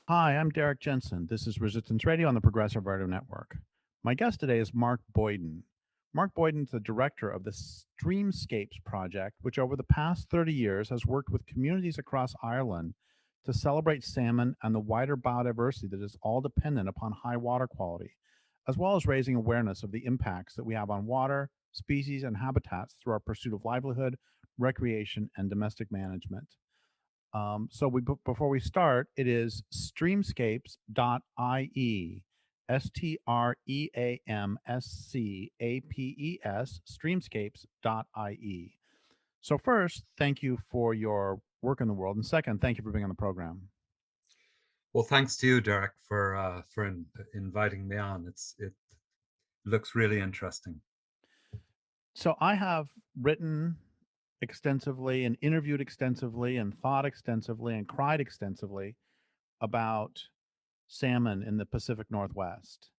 Hi, I'm Derrick Jensen. This is Resistance Radio on the Progressive Radio Network. My guest today is Mark Boyden. Mark Boyden is the director of the StreamScapes Project, which over the past 30 years has worked with communities across Ireland to celebrate salmon and the wider biodiversity that is all dependent upon high water quality, as well as raising awareness of the impacts that we have on water, species, and habitats through our pursuit of livelihood, recreation, and domestic management. Before we start, it is streamscapes.ie, StreamScapes, streamscapes.ie. So first, thank you for your work in the world, and second, thank you for being on the program. Well, thanks to you, Derek, for inviting me on. It looks really interesting. So I have written extensively and interviewed extensively and thought extensively and cried extensively about salmon in the Pacific Northwest.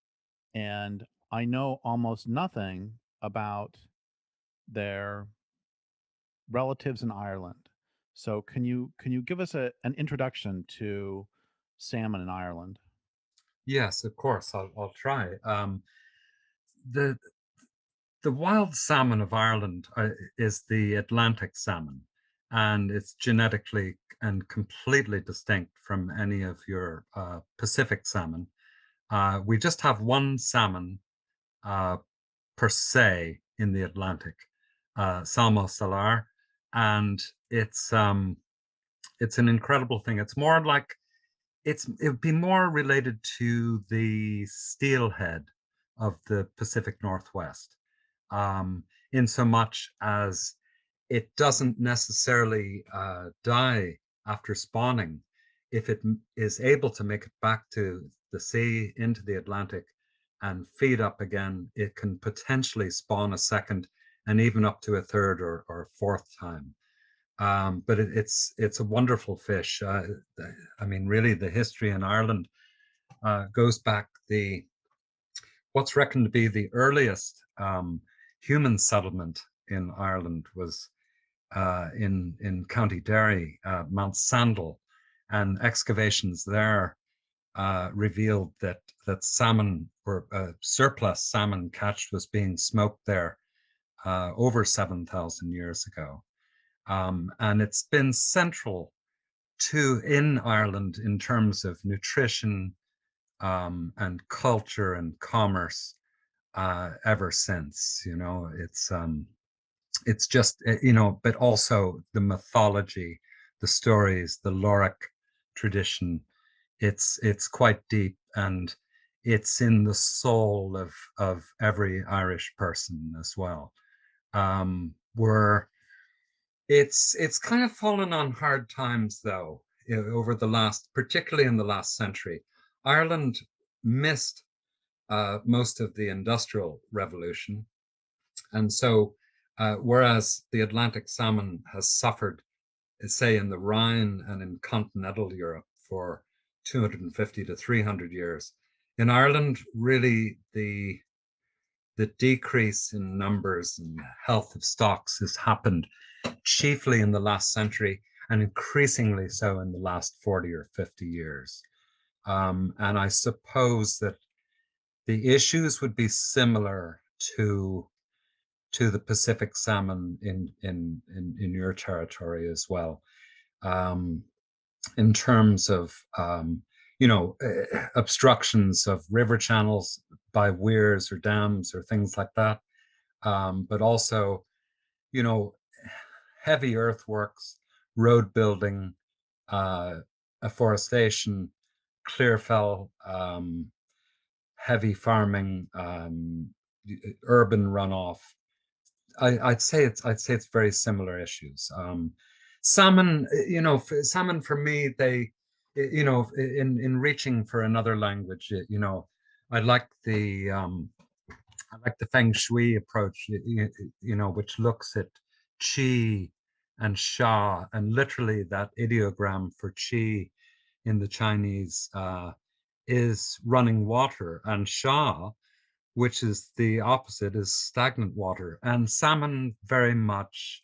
And I know almost nothing about their relatives in Ireland. So can you give us an introduction to salmon in Ireland? Yes, of course, I'll try. The the wild salmon of Ireland is the Atlantic salmon, and it's genetically and completely distinct from any of your Pacific salmon. We just have one salmon uh, per se in the Atlantic, Salmo salar, and it's um, it's an incredible thing. It's more like it would be more related to the steelhead of the Pacific Northwest, in so much as it doesn't necessarily die after spawning. If it is able to make it back to the sea into the Atlantic and feed up again, it can potentially spawn a second and even up to a third or fourth time. But it's a wonderful fish. I mean, really, the history in Ireland goes back the what's reckoned to be the earliest human settlement in Ireland was in County Derry, Mount Sandal, and excavations there revealed that salmon or surplus salmon catch was being smoked there over 7,000 years ago. And it's been central to in Ireland in terms of nutrition and culture and commerce ever since. It's just but also the mythology, the stories, the Loric tradition. It's quite deep and it's in the soul of every Irish person as well. We're it's kind of fallen on hard times though over the last, particularly in the last century. Ireland missed most of the industrial revolution, and so whereas the Atlantic salmon has suffered, say, in the Rhine and in continental Europe for 250 to 300 years, in Ireland, really the decrease in numbers and health of stocks has happened chiefly in the last century and increasingly so in the last 40 or 50 years. And I suppose that the issues would be similar to the Pacific salmon in your territory as well, um, in terms of obstructions of river channels by weirs or dams or things like that, but also you know heavy earthworks, road building, uh, afforestation, clear fell, heavy farming, urban runoff. I'd say it's very similar issues. Salmon, salmon for me, in reaching for another language, I like the um, I like the feng shui approach, which looks at qi and sha, and literally that ideogram for qi in the Chinese is running water, and sha, which is the opposite, is stagnant water. And salmon very much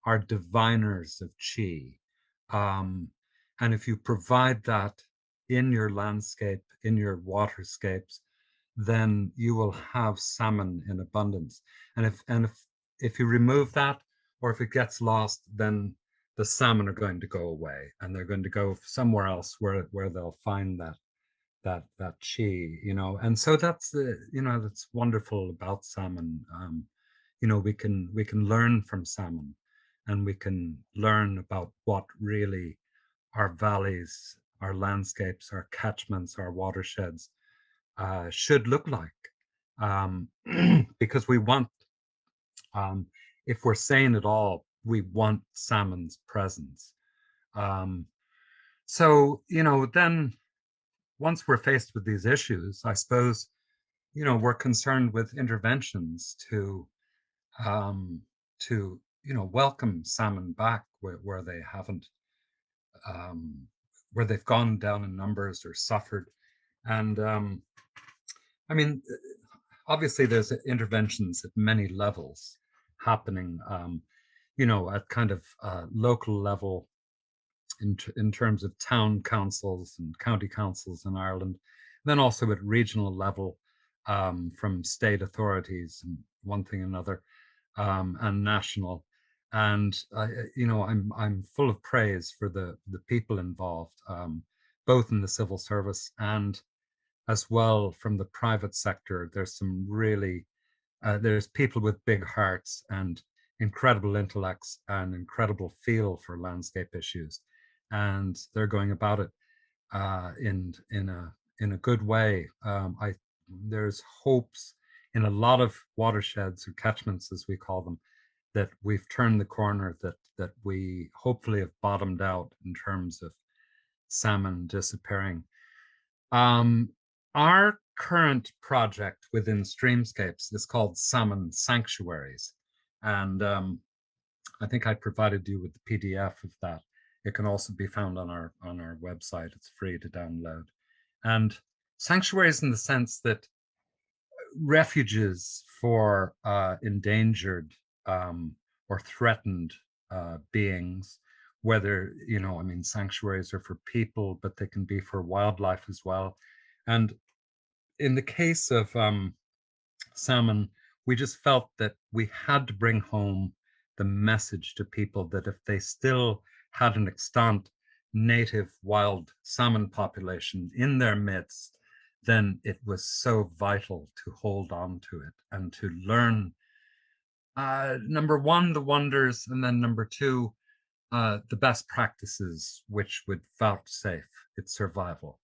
are diviners of qi. Um, and if you provide that in your landscape, in your waterscapes, then you will have salmon in abundance. And if you remove that, or if it gets lost, then the salmon are going to go away, and they're going to go somewhere else where they'll find that chi, And so that's the that's wonderful about salmon. We can learn from salmon, and we can learn about what really our valleys, our landscapes, our catchments, our watersheds should look like. Um, because we want, um, if we're saying it all, we want salmon's presence. Um, so, then once we're faced with these issues, I suppose, we're concerned with interventions um, to welcome salmon back where they haven't, um, where they've gone down in numbers or suffered. And I mean, obviously, there's interventions at many levels happening, at kind of local level in terms of town councils and county councils in Ireland, then also at regional level from state authorities and one thing and another, and national. And I'm full of praise for the people involved, both in the civil service and as well from the private sector. There's some really there's people with big hearts and incredible intellects and incredible feel for landscape issues, and they're going about it in a good way. There's hopes in a lot of watersheds or catchments, as we call them, that we've turned the corner, that we hopefully have bottomed out in terms of salmon disappearing. Um, our current project within Streamscapes is called Salmon Sanctuaries. And I think I provided you with the PDF of that. It can also be found on our website. It's free to download. And sanctuaries in the sense that refuges for endangered or threatened beings, whether, sanctuaries are for people, but they can be for wildlife as well. And in the case of salmon, we just felt that we had to bring home the message to people that if they still had an extant native wild salmon population in their midst, then it was so vital to hold on to it and to learn, number one, the wonders, and then number two, the best practices which would vouchsafe its survival.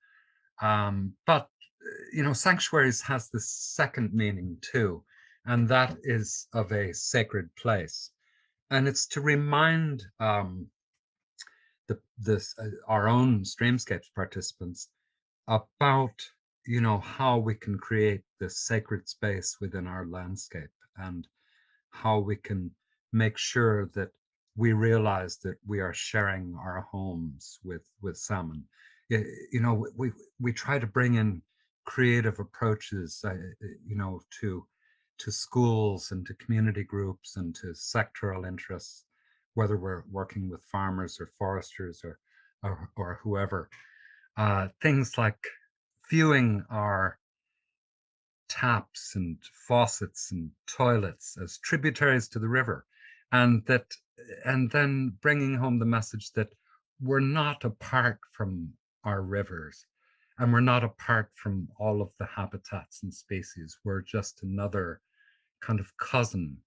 But sanctuaries has this second meaning too, and that is of a sacred place, and it's to remind our own Streamscapes participants about how we can create this sacred space within our landscape, and how we can make sure that we realize that we are sharing our homes with salmon. We try to bring in creative approaches, to schools and to community groups and to sectoral interests, whether we're working with farmers or foresters or whoever. Things like viewing our taps and faucets and toilets as tributaries to the river, and then bringing home the message that we're not apart from our rivers, and we're not apart from all of the habitats and species. We're just another kind of cousin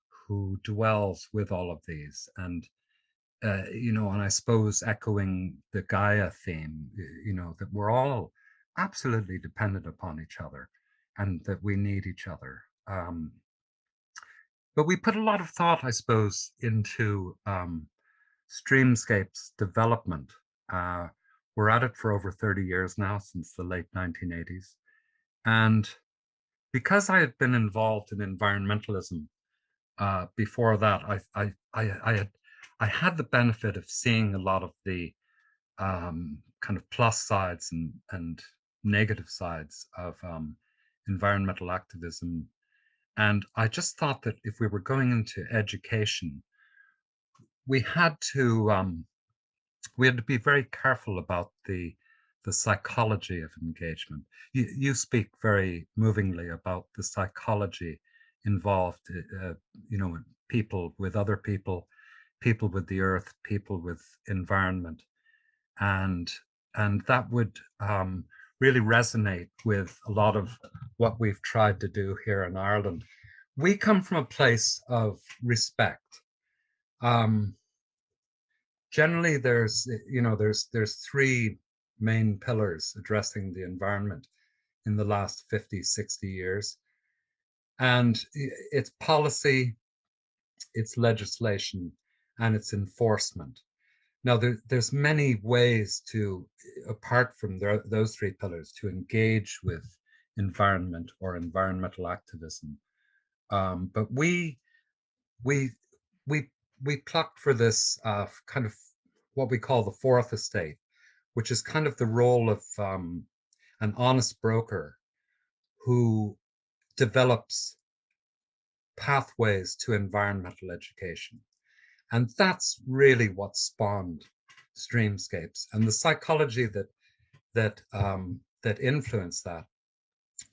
who dwells with all of these. And I suppose echoing the Gaia theme, that we're all absolutely dependent upon each other, and that we need each other. But we put a lot of thought, I suppose, into Streamscapes development. Uh, we're at it for over 30 years now, since the late 1980s. And because I had been involved in environmentalism before that, I had the benefit of seeing a lot of the kind of plus sides and negative sides of environmental activism. And I just thought that if we were going into education, we had to we had to be very careful about the the psychology of engagement. You speak very movingly about the psychology involved, you know, people with other people, people with the earth, people with environment, and that would really resonate with a lot of what we've tried to do here in Ireland. We come from a place of respect. Um, Generally, there's three main pillars addressing the environment in the last 50, 60 years, and it's policy, it's legislation, and it's enforcement. Now, there's many ways to, apart from those three pillars, to engage with environment or environmental activism. But we we we plucked for this kind of what we call the fourth estate, which is kind of the role of an honest broker who develops pathways to environmental education. And that's really what spawned Streamscapes. And the psychology that influenced that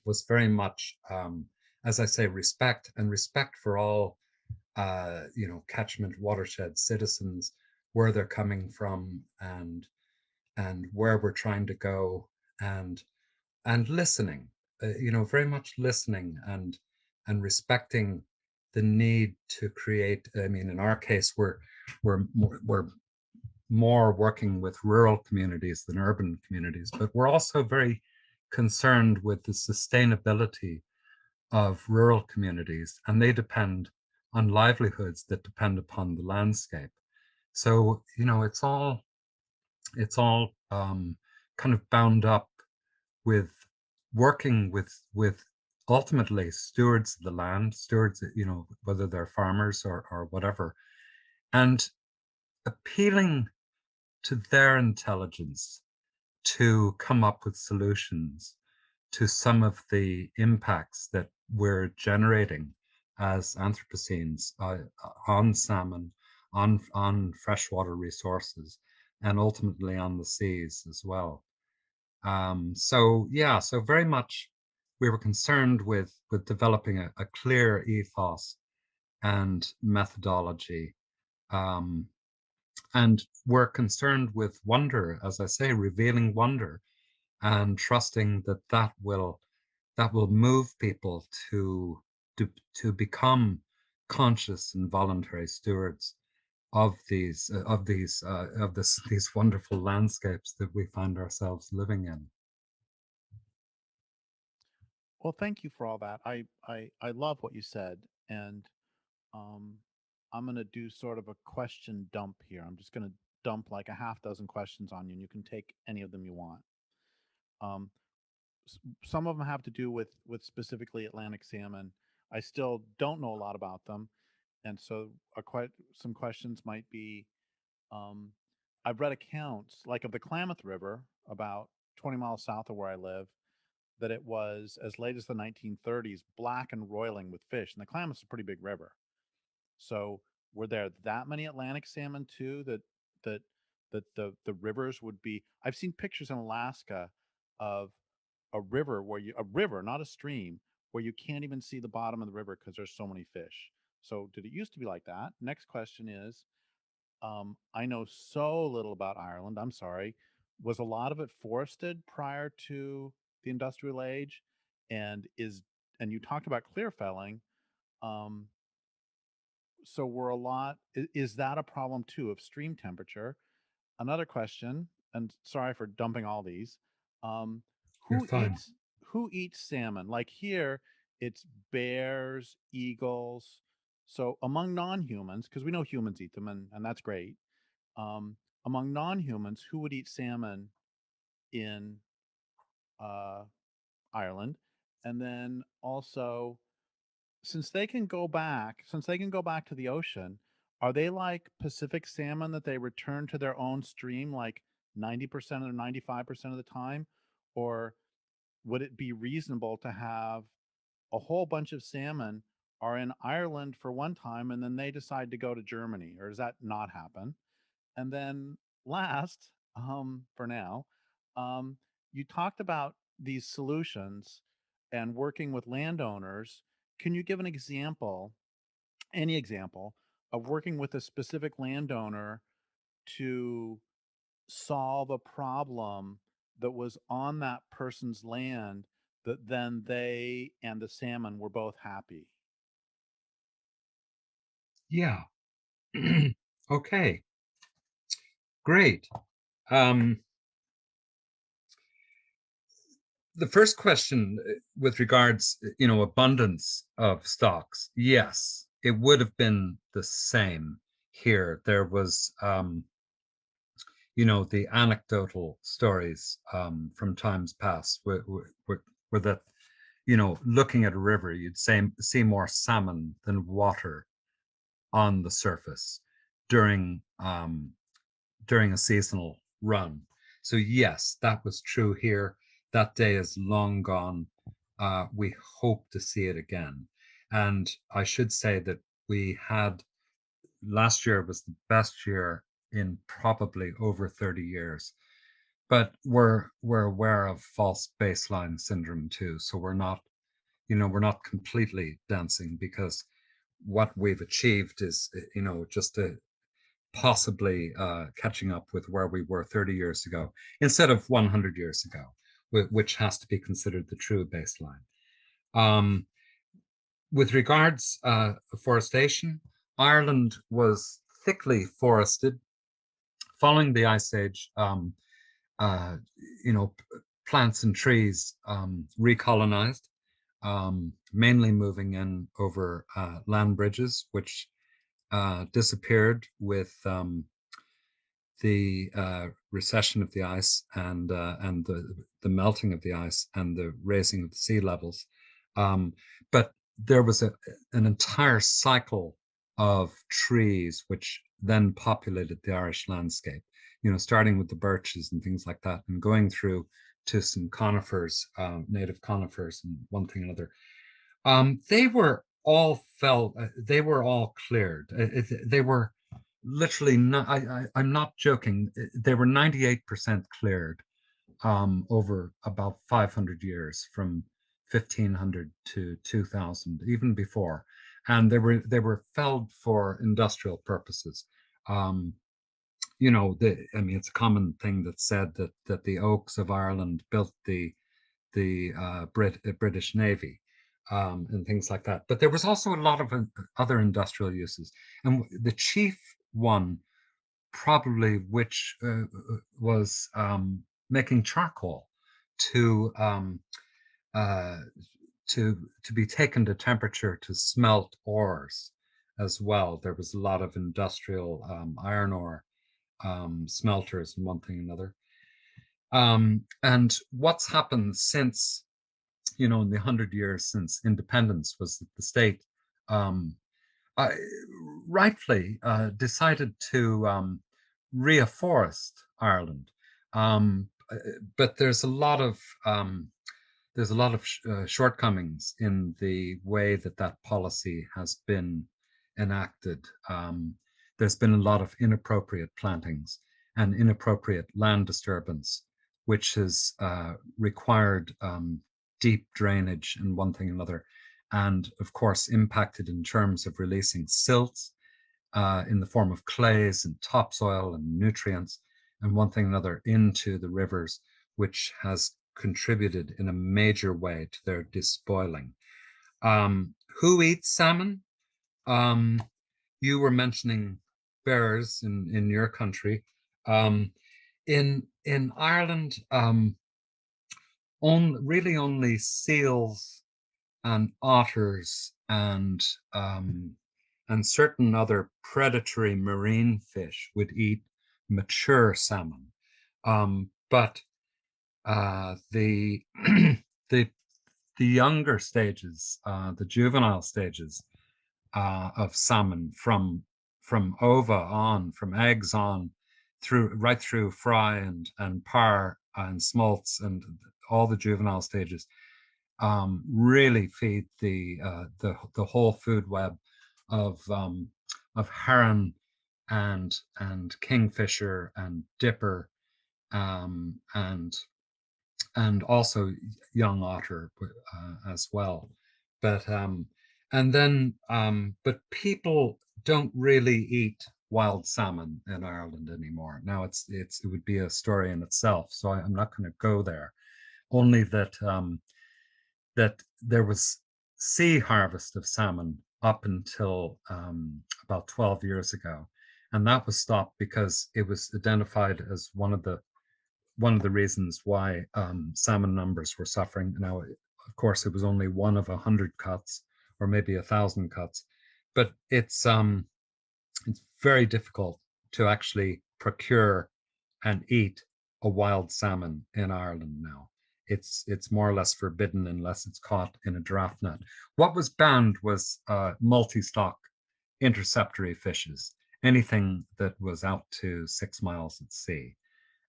was very much, as I say, respect, and respect for all catchment watershed citizens, where they're coming from, and where we're trying to go, and listening, very much listening, and respecting the need to create. I mean, in our case, we're more working with rural communities than urban communities, but we're also very concerned with the sustainability of rural communities, and they depend on livelihoods that depend upon the landscape. So, it's all kind of bound up with working with ultimately stewards of the land, stewards, whether they're farmers or whatever, and appealing to their intelligence to come up with solutions to some of the impacts that we're generating as Anthropocenes on salmon, on freshwater resources, and ultimately on the seas as well. So very much we were concerned with developing a clear ethos and methodology. Um, and we're concerned with wonder, as I say, revealing wonder, and trusting that will move people to become conscious and voluntary stewards of these wonderful landscapes that we find ourselves living in. Well, thank you for all that. I love what you said, and um, I'm going to do sort of a question dump here. I'm just going to dump like a half dozen questions on you, and you can take any of them you want. Um, some of them have to do with specifically Atlantic salmon. I still don't know a lot about them, and so quite some questions might be. Um, I've read accounts like of the Klamath River about 20 miles south of where I live, that it was as late as the 1930s black and roiling with fish, and the Klamath's a pretty big river. So were there that many Atlantic salmon too, that the rivers would be? I've seen pictures in Alaska of a river, not a stream, where you can't even see the bottom of the river because there's so many fish. So did it used to be like that? Next question is, I know so little about Ireland. I'm sorry. Was a lot of it forested prior to the industrial age? And you talked about clear felling. Um, so we're a lot. Is that a problem too of stream temperature? Another question, and sorry for dumping all these. Um, You're who fine. eats who eats salmon? Like here, it's bears, eagles. So among non-humans, because we know humans eat them, and that's great. Um, among non-humans, who would eat salmon in uh, Ireland? And then also, since they can go back to the ocean, are they like Pacific salmon that they return to their own stream like 90% or 95% of the time? Or would it be reasonable to have a whole bunch of salmon are in Ireland for one time and then they decide to go to Germany? Or does that not happen? And then last, for now, Um, you talked about these solutions and working with landowners. Can you give an example, any example, of working with a specific landowner to solve a problem that was on that person's land that then they and the salmon were both happy? Yeah. Okay, great. Um, the first question with regards, abundance of stocks, yes, it would have been the same here. There was, the anecdotal stories from times past were that, looking at a river, you'd see more salmon than water on the surface during during a seasonal run. So yes, that was true here. That day is long gone. We hope to see it again. And I should say that we had last year was the best year in probably over 30 years. But we're aware of false baseline syndrome too. So we're not completely dancing because what we've achieved is, just a possibly catching up with where we were 30 years ago instead of 100 years ago, which has to be considered the true baseline. Um, with regards afforestation, Ireland was thickly forested following the Ice Age. Uh, you know, Plants and trees recolonized, mainly moving in over land bridges, which disappeared with the recession of the ice and the melting of the ice and the raising of the sea levels. But there was an entire cycle of trees which then populated the Irish landscape. Starting with the birches and things like that, and going through to some conifers, native conifers, and one thing and another. They were all felled. They were all cleared. They were literally not. I'm not joking. They were 98% cleared over about 500 years, from 1500 to 2000, even before, and they were felled for industrial purposes. Um, I mean, it's a common thing that's said that the oaks of Ireland built the British Navy and things like that. But there was also a lot of other industrial uses, and the chief one, probably, which was making charcoal to uh, to be taken to temperature to smelt ores as well. There was a lot of industrial iron ore smelters and one thing and another. And what's happened since, in the 100 years since independence, was that the state um, uh, rightfully decided to reforest Ireland. But there's a lot of shortcomings in the way that policy has been enacted. There's been a lot of inappropriate plantings and inappropriate land disturbance, which has required deep drainage and one thing and another, and of course impacted in terms of releasing silts in the form of clays and topsoil and nutrients and one thing and another into the rivers, which has contributed in a major way to their despoiling. Who eats salmon? Um, you were mentioning bears in your country. In Ireland, really only seals and otters and certain other predatory marine fish would eat mature salmon. But the the the younger stages, the juvenile stages of salmon, from ova on, from eggs on, right through fry and par and smolts and all the juvenile stages, really feed the whole food web of heron and kingfisher and dipper and also young otter as well. But and then but people don't really eat wild salmon in Ireland anymore. Now it would be a story in itself, so I'm not going to go there. Only that that there was sea harvest of salmon up until about 12 years ago, and that was stopped because it was identified as one of the reasons why salmon numbers were suffering. Now, of course, it was only one of 100 cuts, or maybe 1,000 cuts, but it's very difficult to actually procure and eat a wild salmon in Ireland now. It's more or less forbidden unless it's caught in a draft net. What was banned was multi-stock interceptory fishes, anything that was out to 6 miles at sea.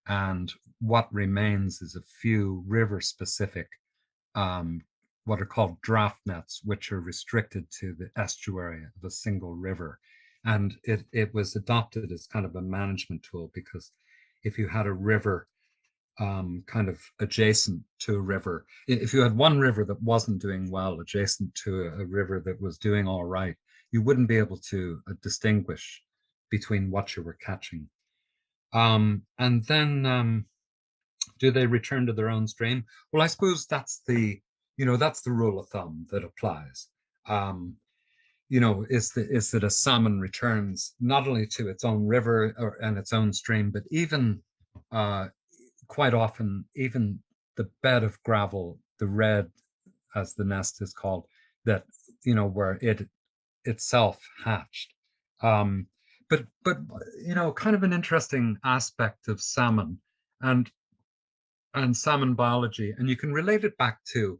And what remains is a few river specific, um, what are called draft nets, which are restricted to the estuary of a single river. And it was adopted as kind of a management tool because if you had a river kind of adjacent to a river, if you had one river that wasn't doing well adjacent to a river that was doing all right, you wouldn't be able to distinguish between what you were catching. And then do they return to their own stream? Well, I suppose that's the rule of thumb that applies. Um, is that a salmon returns not only to its own river and its own stream, but even uh, quite often, even the bed of gravel, the red, as the nest is called, that where it itself hatched. Um, but kind of an interesting aspect of salmon, and salmon biology, and you can relate it back to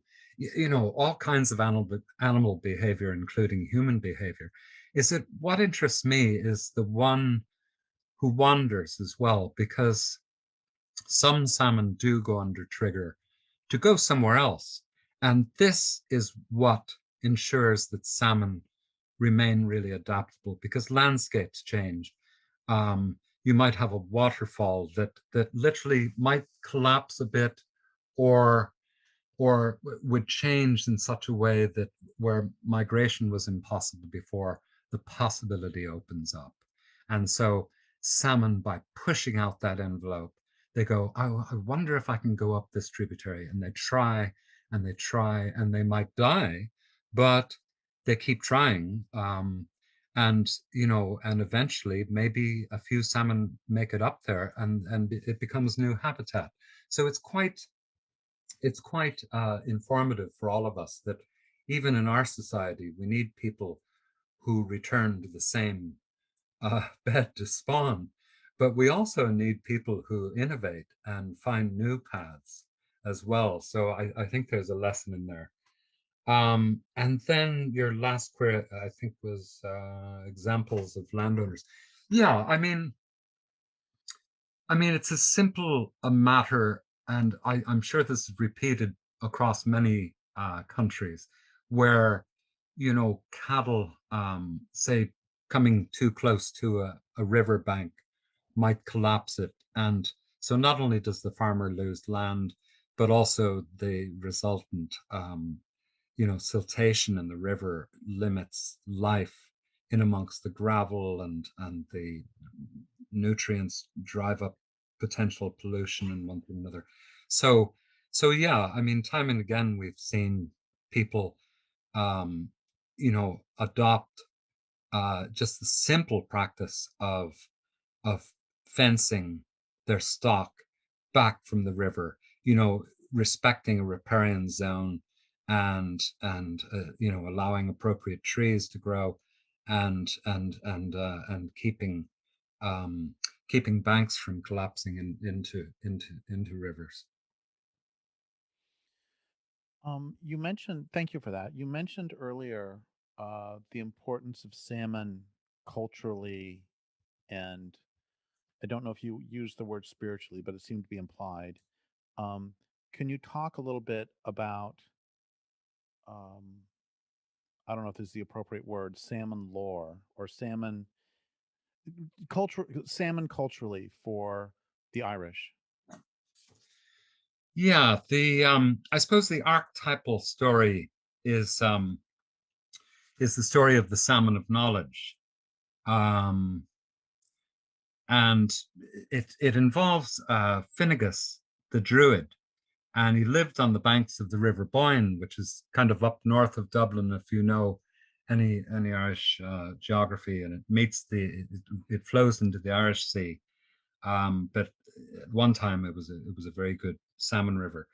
all kinds of animal behavior, including human behavior. Is that what interests me is the one who wanders as well, because some salmon do go under trigger to go somewhere else, and this is what ensures that salmon remain really adaptable, because landscapes change. You might have a waterfall that literally might collapse a bit, or would change in such a way that where migration was impossible before, the possibility opens up. And so salmon, by pushing out that envelope, they go, I wonder if I can go up this tributary. And they try and they try and they might die, but they keep trying. And eventually maybe a few salmon make it up there, and it becomes new habitat. So it's quite informative for all of us that even in our society, we need people who return to the same bed to spawn, but we also need people who innovate and find new paths as well. So I think there's a lesson in there. And then your last query, I think, was examples of landowners. Yeah, I mean, it's as simple a matter, and I'm sure this is repeated across many countries, where cattle, say, coming too close to a river bank might collapse it, and so not only does the farmer lose land, but also the resultant siltation in the river limits life in amongst the gravel, and the nutrients drive up potential pollution and one thing another. So yeah, I mean, time and again we've seen people adopt just the simple practice of fencing their stock back from the river, respecting a riparian zone, and allowing appropriate trees to grow, and um, keeping banks from collapsing into rivers. You mentioned, thank you for that. You mentioned earlier the importance of salmon culturally, and I don't know if you used the word spiritually, but it seemed to be implied. Um, can you talk a little bit about, um, I don't know if this is the appropriate word, salmon lore or salmon culturally for the Irish? Yeah, the I suppose the archetypal story is um is the story of the salmon of knowledge. Um and it involves Finnegas, the druid, and he lived on the banks of the River Boyne, which is kind of up north of Dublin, if you know any Irish geography, and it meets it flows into the Irish Sea. But at one time it was a very good salmon river,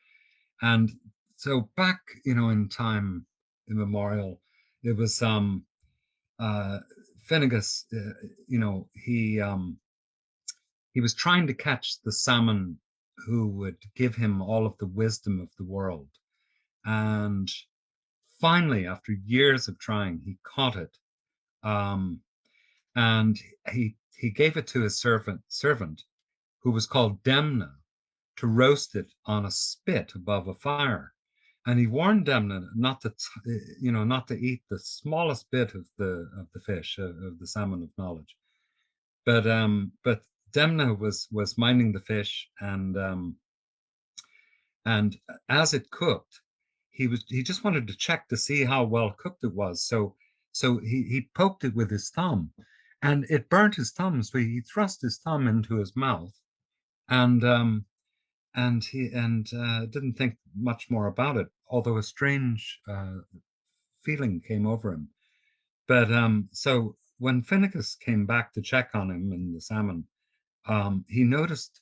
and so back in time immemorial, it was uh, Finnegas. He was trying to catch the salmon who would give him all of the wisdom of the world. And finally, after years of trying, he caught it. Um, and he gave it to his servant, who was called Demna, to roast it on a spit above a fire. And he warned Demna not to eat the smallest bit of the fish of the salmon of knowledge. But Demna was minding the fish, and as it cooked, he just wanted to check to see how well cooked it was. So he poked it with his thumb, and it burnt his thumb. So he thrust his thumb into his mouth, and he didn't think much more about it. Although a strange feeling came over him. But so when Finnegas came back to check on him and the salmon, he noticed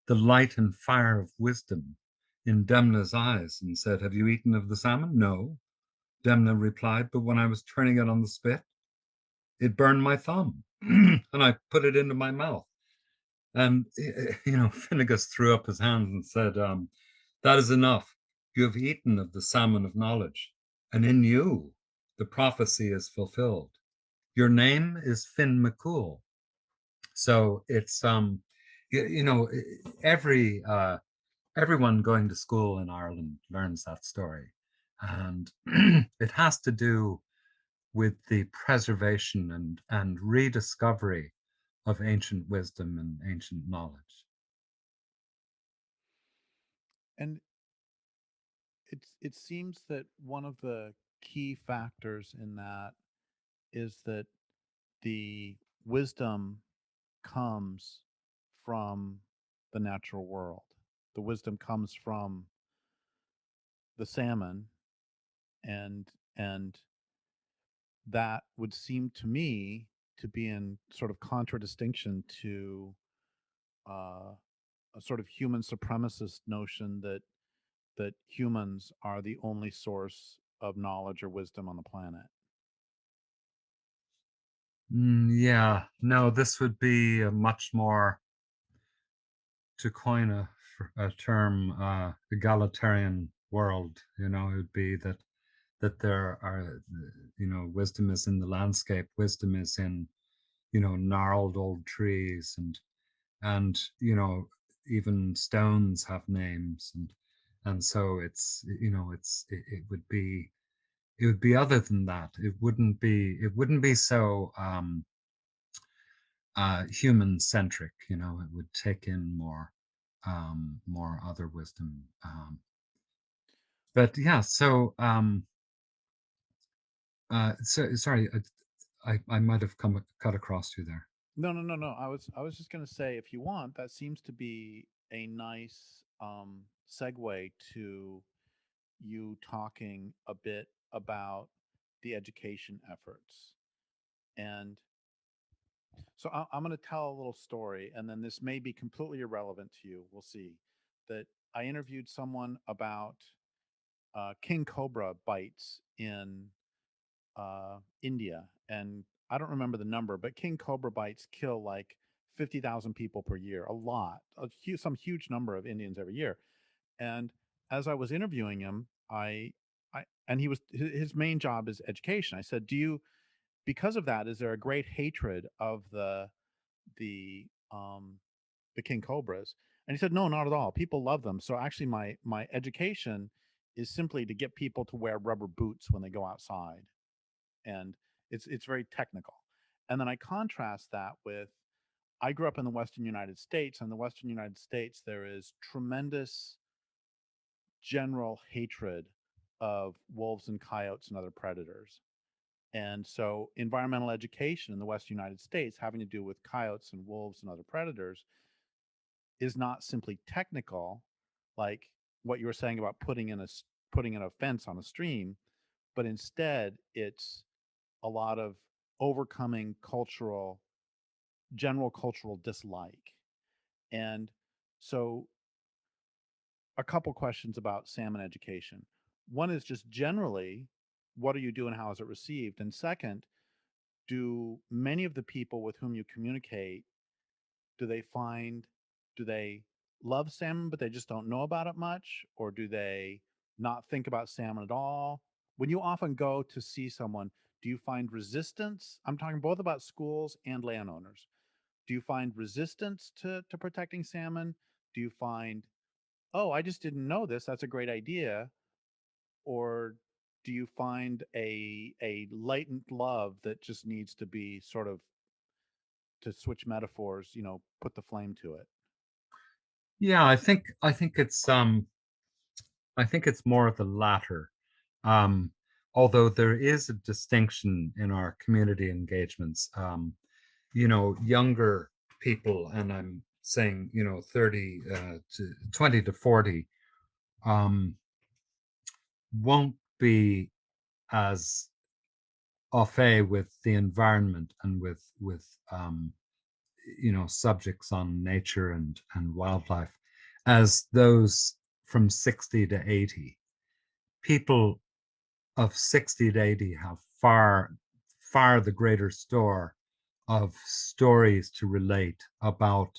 the light and fire of wisdom in Demna's eyes and said, "Have you eaten of the salmon?" "No," Demna replied, "but when I was turning it on the spit, it burned my thumb and I put it into my mouth." And, Finnegas threw up his hands and said, "That is enough. You have eaten of the salmon of knowledge, and in you the prophecy is fulfilled. Your name is Finn McCool." So it's every everyone going to school in Ireland learns that story, and it has to do with the preservation and rediscovery of ancient wisdom and ancient knowledge. And it seems that one of the key factors in that is that the wisdom comes from the natural world. The wisdom comes from the salmon, and that would seem to me to be in sort of contradistinction to a sort of human supremacist notion that humans are the only source of knowledge or wisdom on the planet. Yeah, no, this would be a much more, to coin a term, egalitarian world. It would be that there are, wisdom is in the landscape, wisdom is in, gnarled old trees, and even stones have names, and so it would be other than that. It wouldn't be so human centric. It would take in more other wisdom. But yeah, so sorry, I might have come cut across you there. No, no, no, no. I was just going to say, if you want, that seems to be a nice segue to you talking a bit about the education efforts. And so I'm going to tell a little story, and then this may be completely irrelevant to you. We'll see. That I interviewed someone about king cobra bites in India, and I don't remember the number, but king cobra bites kill like 50,000 people per year, a lot, some huge number of Indians every year. And as I was interviewing him, and his main job is education. I said, "Do you, because of that, is there a great hatred of the um, the king cobras?" And he said, "No, not at all. People love them. So actually, my education is simply to get people to wear rubber boots when they go outside, and it's very technical." And then I contrast that with, I grew up in the Western United States. In the Western United States, there is tremendous general hatred of wolves and coyotes and other predators. And so, environmental education in the Western United States, having to do with coyotes and wolves and other predators, is not simply technical, like what you were saying about putting in a fence on a stream, but instead it's a lot of overcoming general cultural dislike. And so, a couple questions about salmon education. One is just generally, what are you doing? How is it received? And second, do many of the people with whom you communicate, do they find, do they love salmon, but they just don't know about it much? Or do they not think about salmon at all? When you often go to see someone, do you find resistance? I'm talking both about schools and landowners. Do you find resistance to protecting salmon? Do you find, oh, I just didn't know this, that's a great idea? Or do you find a latent love that just needs to be sort of, to switch metaphors, put the flame to it? Yeah, I think it's more of the latter. Um, Although there is a distinction in our community engagements. Younger people, and I'm saying, 30 to 20 to 40, um, won't be as au fait with the environment and with subjects on nature and wildlife as those from 60 to 80. People of 60 to 80 have far the greater store of stories to relate about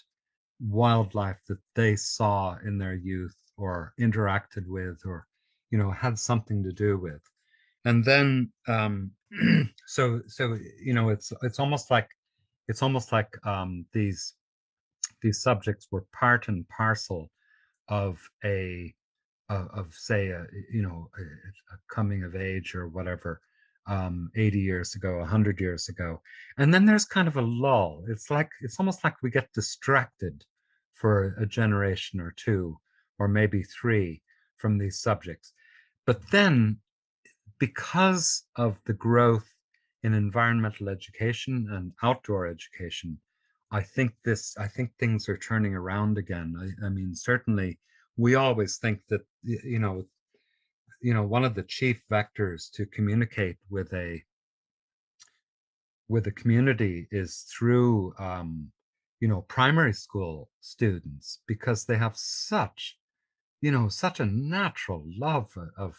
wildlife that they saw in their youth or interacted with or had something to do with. And then it's almost like these subjects were part and parcel of a of say a coming of age or whatever, 80 years ago, 100 years ago. And then there's kind of a lull. It's almost like we get distracted for a generation or two or maybe three from these subjects. But then, because of the growth in environmental education and outdoor education, I think things are turning around again. I mean, certainly we always think that one of the chief vectors to communicate with a community is through primary school students, because they have such a natural love of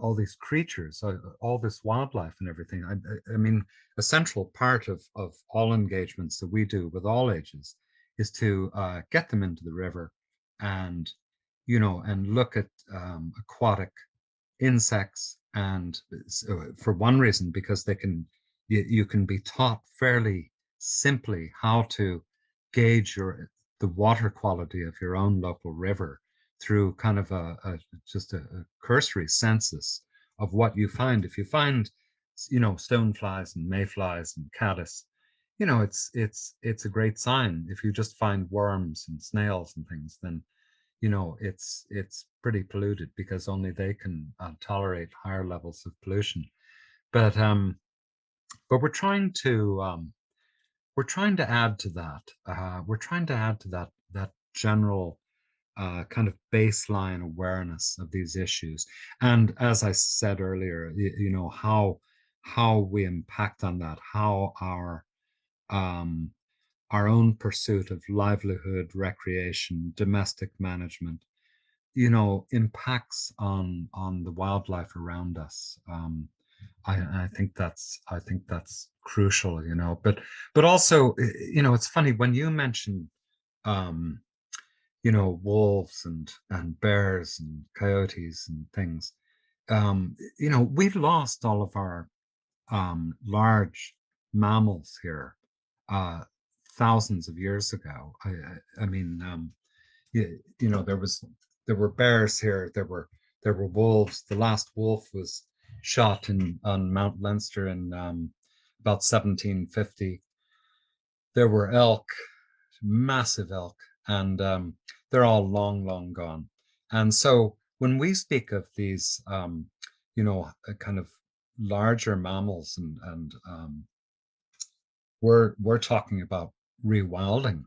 all these creatures, all this wildlife and everything. I mean, a central part of all engagements that we do with all ages is to get them into the river and and look at aquatic insects. And for one reason, because you can be taught fairly simply how to gauge the water quality of your own local river through kind of just a cursory census of what you find. If you find stoneflies and mayflies and caddis, it's a great sign. If you just find worms and snails and things, then it's pretty polluted, because only they can tolerate higher levels of pollution. But we're trying to add to that. We're trying to add to that general kind of baseline awareness of these issues. And as I said earlier, how we impact on that, how um, our own pursuit of livelihood, recreation, domestic management, impacts on the wildlife around us. I think that's crucial, but also, it's funny when you mention, um, wolves and bears and coyotes and things. We've lost all of our large mammals here uh, thousands of years ago. I mean, there were bears here. There were wolves. The last wolf was shot in on Mount Leinster in about 1750. There were elk, massive elk, and they're all long, long gone. And so when we speak of these, kind of larger mammals, and we're talking about rewilding,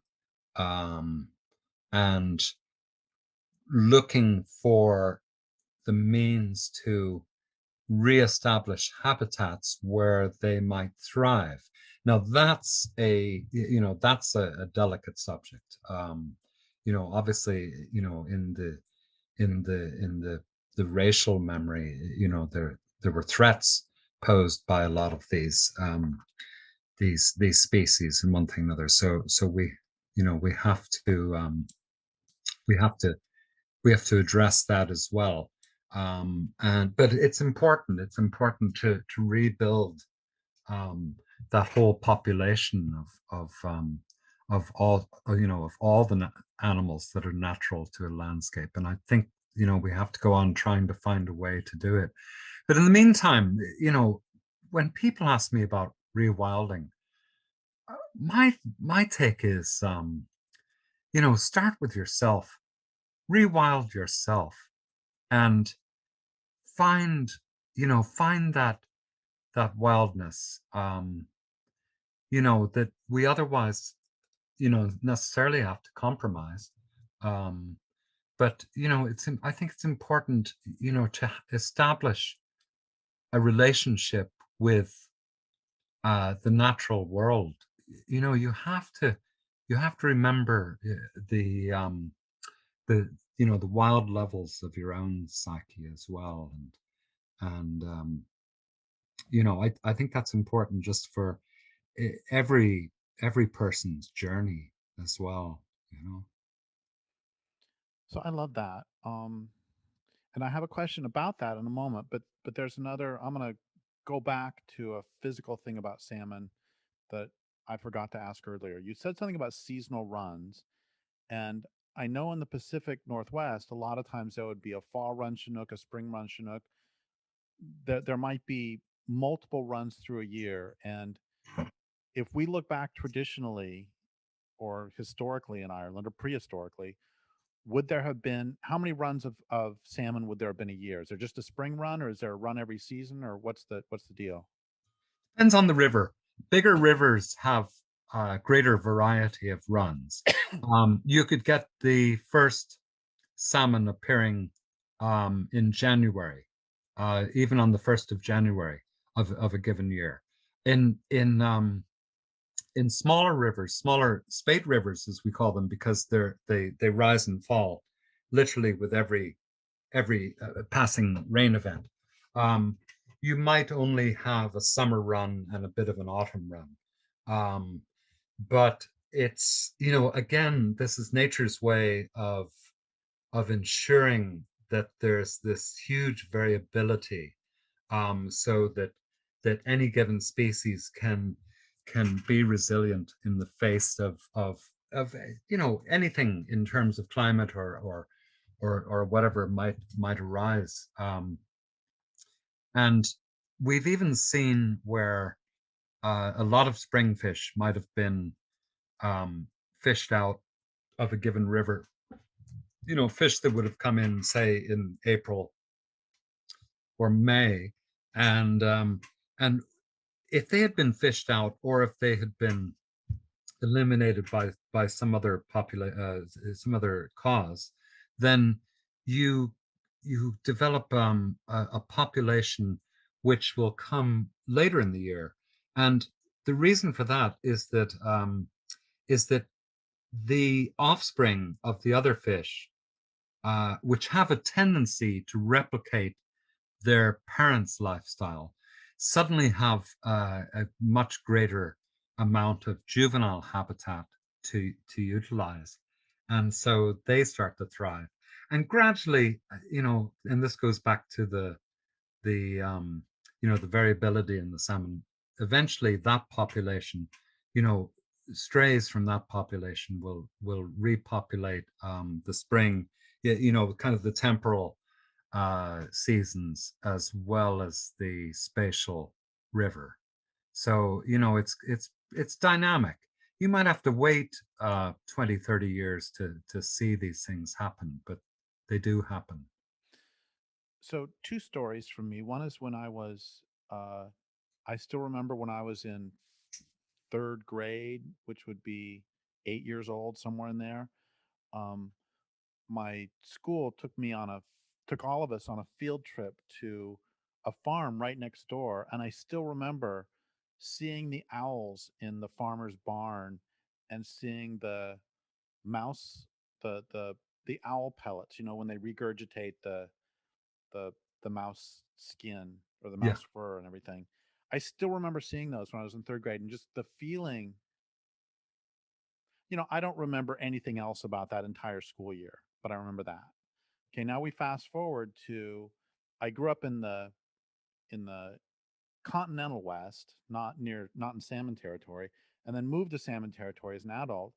um, and looking for the means to reestablish habitats where they might thrive. Now that's a delicate subject. Obviously, in the racial memory, there were threats posed by a lot of these species and one thing and another. So we have to we have to we have to address that as well. And but it's important. It's important to rebuild that whole population of all the animals that are natural to a landscape. And I think we have to go on trying to find a way to do it. But in the meantime, when people ask me about rewilding, my take is start with yourself, rewild yourself, and find find that wildness, that we otherwise necessarily have to compromise. um but I think it's important to establish a relationship with the natural world. You have to remember the wild levels of your own psyche as well. And I think that's important just for every person's journey as well. So I love that. And I have a question about that in a moment, but there's another. I'm going to go back to a physical thing about salmon that I forgot to ask earlier. You said something about seasonal runs, and I know in the Pacific Northwest, a lot of times there would be a fall run Chinook, a spring run Chinook. There might be multiple runs through a year, and if we look back traditionally or historically in Ireland or prehistorically, would there have been how many runs of salmon would there have been a year? Is there just a spring run, or is there a run every season, or what's the deal? Depends on the river. Bigger rivers have a greater variety of runs. You could get the first salmon appearing in January, even on the 1st of January of a given year. In smaller rivers, smaller spate rivers as we call them, because they rise and fall literally with every passing rain event. Um, you might only have a summer run and a bit of an autumn run. Um, but it's, again, this is nature's way of ensuring that there's this huge variability, so that any given species can be resilient in the face of anything in terms of climate or whatever might arise. And we've even seen where a lot of springfish might have been fished out of a given river. Fish that would have come in, say, in April or May, and if they had been fished out, or if they had been eliminated by some other cause, then you you develop a population which will come later in the year. And the reason for that is that the offspring of the other fish, which have a tendency to replicate their parents' lifestyle, suddenly have a much greater amount of juvenile habitat to utilize, and so they start to thrive. And gradually, and this goes back to the variability in the salmon. Eventually, that population, you know, strays from that population will repopulate the spring, kind of the temporal seasons, as well as the spatial river. So it's dynamic. you might have to wait 20, 30 years to see these things happen, but they do happen. So, two stories from me. One is when uh, I still remember when I was in third grade, which would be 8 years old, somewhere in there. Um, my school took all of us on a field trip to a farm right next door, and I still remember seeing the owls in the farmer's barn and seeing mouse the the the owl pellets, when they regurgitate the the mouse skin or the Yeah. mouse fur and everything. I still remember seeing those when I was in third grade, and just the feeling. I don't remember anything else about that entire school year, but I remember that. Okay, now we fast forward to I grew up in the continental West, not in Salmon territory, and then moved to Salmon territory as an adult.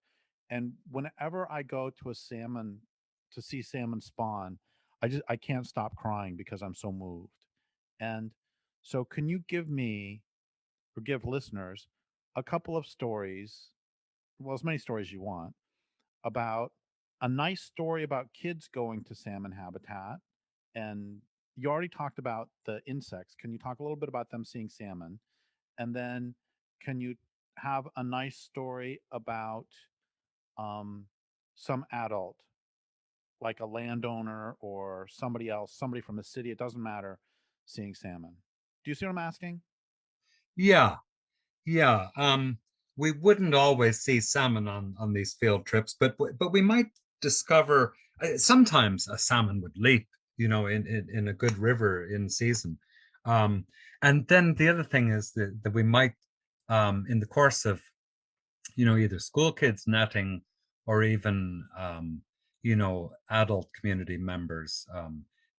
And whenever I go to see salmon spawn, I can't stop crying because I'm so moved. And so can you give me or give listeners a couple of stories, well, as many stories you want, about a nice story about kids going to salmon habitat. And you already talked about the insects. Can you talk a little bit about them seeing salmon? And then can you have a nice story about um, some adult, like a landowner or somebody else, somebody from the city, it doesn't matter, seeing salmon? Do you see what I'm asking? Yeah. Yeah, we wouldn't always see salmon on these field trips, but we might discover sometimes a salmon would leap, in a good river in season. Um, and then the other thing is that we might, in the course of either school kids netting or even adult community members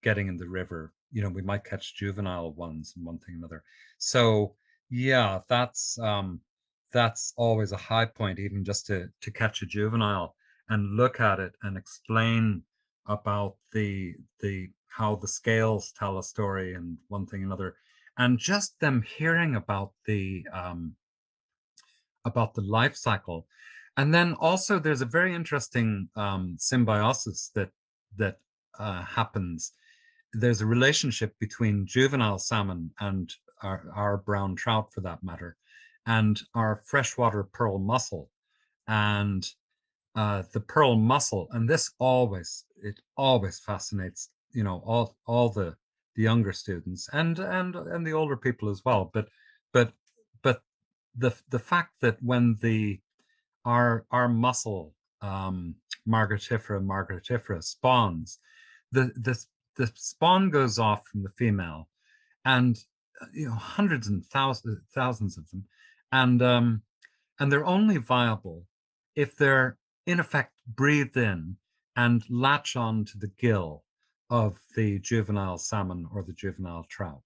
getting in the river. We might catch juvenile ones and one thing or another. So yeah, that's always a high point, even just to catch a juvenile and look at it and explain about the how the scales tell a story and one thing or another, and just them hearing about the life cycle. And then also there's a very interesting symbiosis that happens. There's a relationship between juvenile salmon and our brown trout, for that matter, and our freshwater pearl mussel. And the pearl mussel, and it always fascinates all the younger students and the older people as well. But but the fact that when our mussel margaritifera spawns, the the the spawn goes off from the female, and hundreds and thousands of them, and they're only viable if they're in effect breathed in and latch on to the gill of the juvenile salmon or the juvenile trout,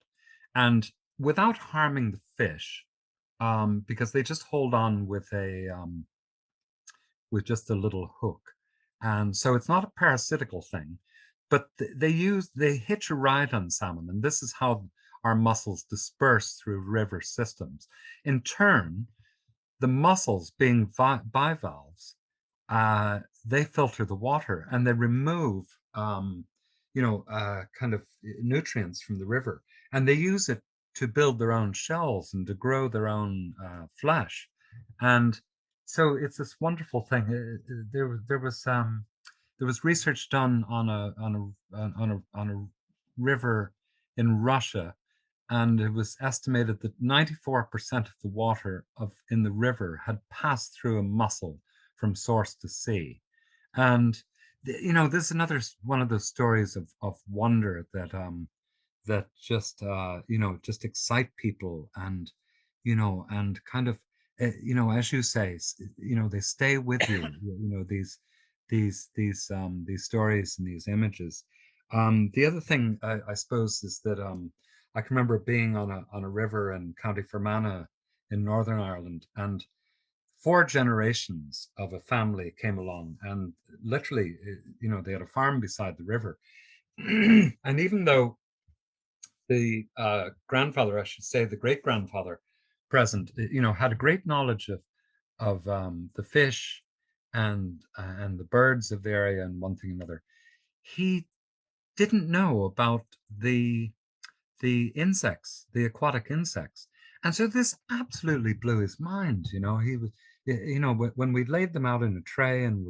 and without harming the fish, because they just hold on with just a little hook, and so it's not a parasitical thing, but they hitch a ride on salmon, and this is how our mussels disperse through river systems. In turn, the mussels being bivalves, they filter the water and they remove, kind of nutrients from the river, and they use it to build their own shells and to grow their own flesh. And so it's this wonderful thing. There was research done on a river in Russia, and it was estimated that 94% of the water in the river had passed through a mussel from source to sea. And this is another one of those stories of wonder that just excite people, and kind of as you say, they stay with you. These stories and these images. The other thing I suppose is that I can remember being on a river in County Fermanagh in Northern Ireland, and four generations of a family came along, and literally, they had a farm beside the river. And even though the grandfather, I should say, the great grandfather present, had a great knowledge the fish and the birds of the area and one thing and another. He didn't know about the insects, the aquatic insects. And so this absolutely blew his mind. He was, when we laid them out in a tray and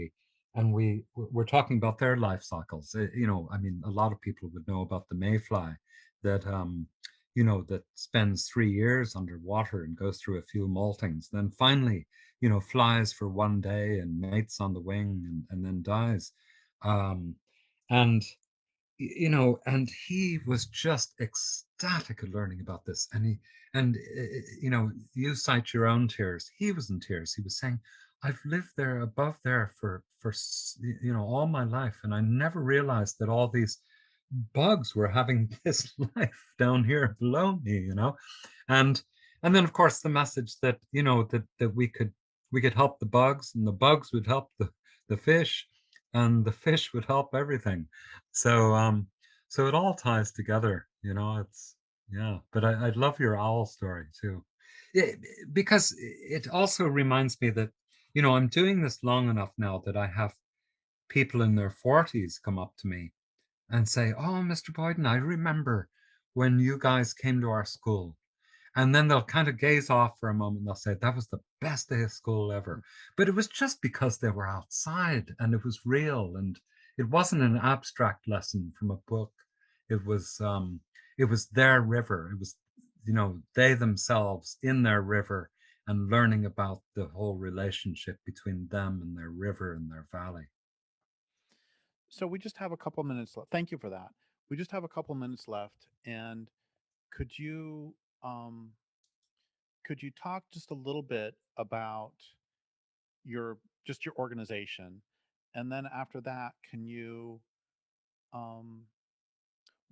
we were talking about their life cycles. I mean, a lot of people would know about the mayfly that, that spends 3 years underwater and goes through a few moltings, then finally, flies for one day and mates on the wing and then dies. Um, and and he was just ecstatic at learning about this. And you cite your own tears. He was in tears. He was saying, "I've lived there above there for all my life, and I never realized that all these bugs were having this life down here below me." And then of course the message that that we could help the bugs, and the bugs would help the fish, and the fish would help everything. So it all ties together. It's yeah. But I love your owl story too. Yeah, because it also reminds me that I'm doing this long enough now that I have people in their 40s come up to me and say, "Oh, Mr. Boyden, I remember when you guys came to our school." And then they'll kind of gaze off for a moment and they'll say, "That was the best day of school ever." But it was just because they were outside and it was real, and it wasn't an abstract lesson from a book. It was their river. It was, they themselves in their river and learning about the whole relationship between them and their river and their valley. So we just have a couple minutes left. Thank you for that. We just have a couple minutes left, and could you um, could you talk just a little bit about your just your organization, and then after that, can you um,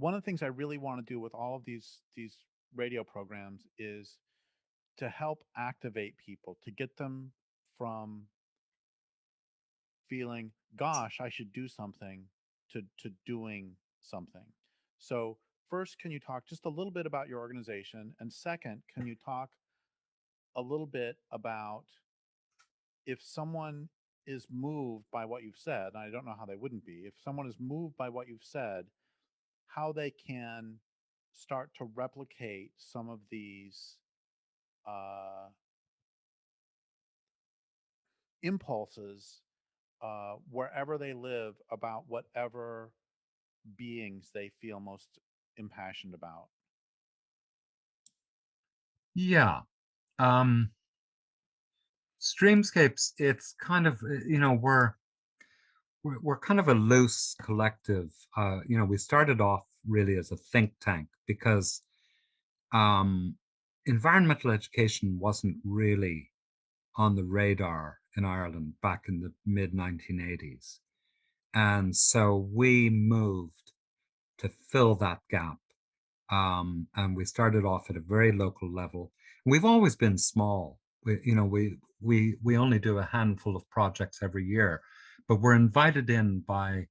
one of the things I really want to do with all of these radio programs is to help activate people, to get them from feeling, gosh, I should do something, to doing something. So first, can you talk just a little bit about your organization? And second, can you talk a little bit about if someone is moved by what you've said, and I don't know how they wouldn't be, if someone is moved by what you've said, how they can start to replicate some of these uh, impulses wherever they live about whatever beings they feel most impassioned about. Yeah. Um, Streamscapes, it's kind of, we're kind of a loose collective. We started off really as a think tank because um, environmental education wasn't really on the radar in Ireland back in the mid 1980s. And so we moved to fill that gap. And we started off at a very local level. We've always been small. We only do a handful of projects every year, but we're invited in by,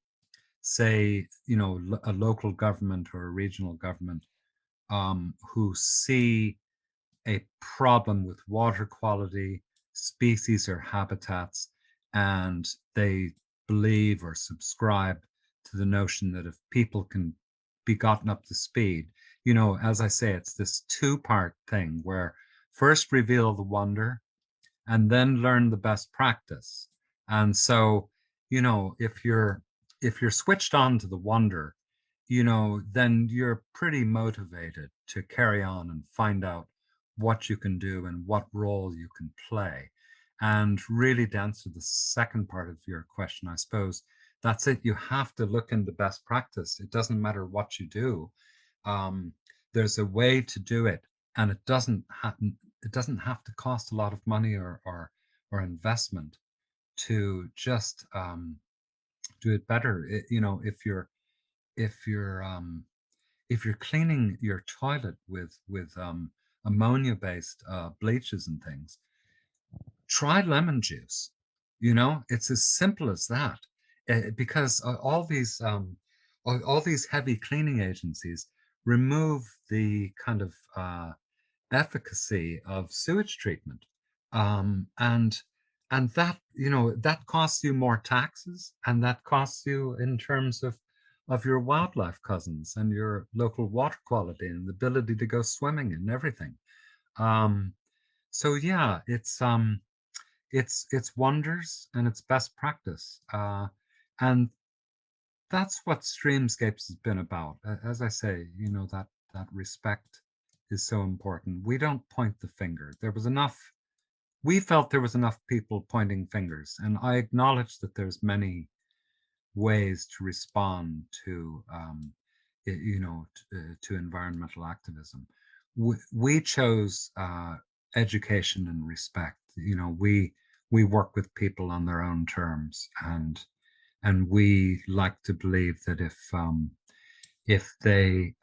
say, a local government or a regional government who see a problem with water quality, species, or habitats, and they believe or subscribe to the notion that if people can be gotten up to speed, as I say, it's this two-part thing where first reveal the wonder and then learn the best practice. And so, if you're switched on to the wonder, then you're pretty motivated to carry on and find out what you can do and what role you can play. And really, to answer the second part of your question, I suppose that's it. You have to look into best practice. It doesn't matter what you do. Um, there's a way to do it, and it doesn't have to cost a lot of money or investment to just do it better. If you're if you're cleaning your toilet with ammonia based bleaches and things, try lemon juice. It's as simple as that. Because all these heavy cleaning agencies remove the kind of efficacy of sewage treatment. And and that, that costs you more taxes, and that costs you in terms of your wildlife cousins and your local water quality and the ability to go swimming and everything. Um, so yeah, it's wonders and it's best practice, and that's what Streamscapes has been about. As I say, that respect is so important. We don't point the finger. We felt there was enough people pointing fingers, and I acknowledge that there's many ways to respond to to environmental activism. We chose education and respect. We work with people on their own terms, and we like to believe that if they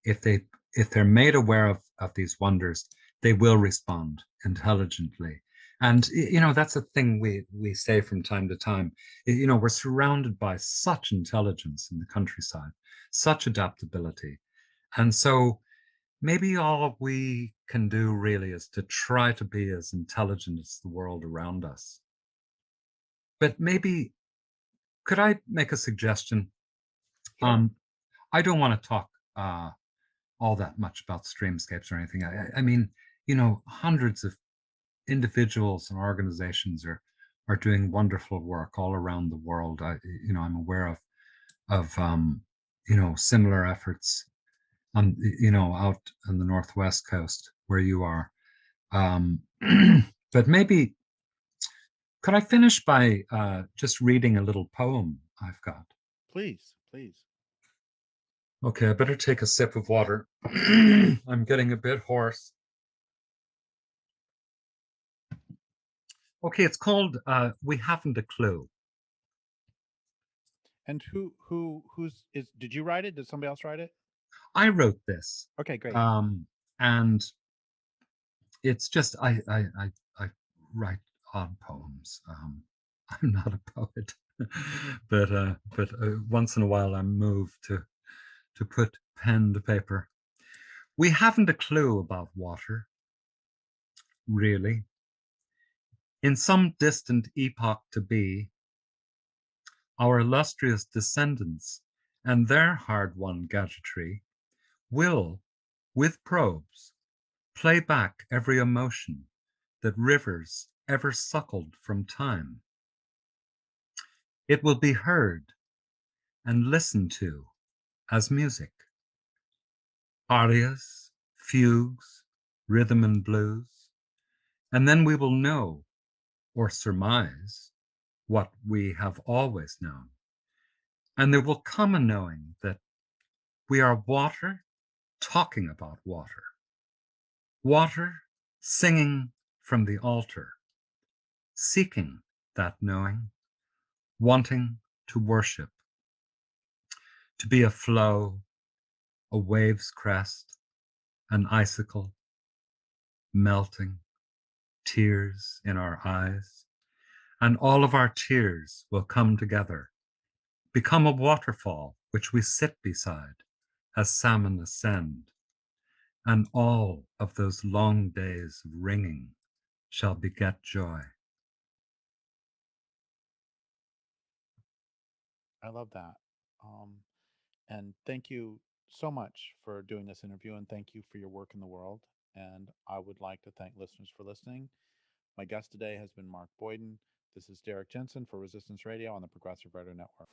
if they if they're made aware of these wonders, they will respond intelligently. And that's a thing we say from time to time. We're surrounded by such intelligence in the countryside, such adaptability. And so maybe all we can do really is to try to be as intelligent as the world around us. But maybe could I make a suggestion? Sure. I don't want to talk all that much about Streamscapes or anything. I mean, hundreds of individuals and organizations are doing wonderful work all around the world. I'm aware of similar efforts on out on the northwest coast where you are. Um, but maybe could I finish by just reading a little poem I've got? Please, please. Okay, I better take a sip of water. I'm getting a bit hoarse. Okay, it's called We Haven't a Clue. And who's is did you write it? Did somebody else write it? I wrote this. Okay, great. And it's just I write odd poems. I'm not a poet, but once in a while I'm moved to put pen to paper. We haven't a clue about water, really. In some distant epoch to be, our illustrious descendants and their hard-won gadgetry will, with probes, play back every emotion that rivers ever suckled from time. It will be heard and listened to as music, arias, fugues, rhythm and blues, and then we will know or surmise what we have always known. And there will come a knowing that we are water talking about water, water singing from the altar, seeking that knowing, wanting to worship, to be a flow, a wave's crest, an icicle, melting, tears in our eyes, and all of our tears will come together, become a waterfall which we sit beside as salmon ascend, and all of those long days of ringing shall beget joy. I love that. Um, and thank you so much for doing this interview, and thank you for your work in the world. And I would like to thank listeners for listening. My guest today has been Mark Boyden. This is Derrick Jensen for Resistance Radio on the Progressive Writer Network.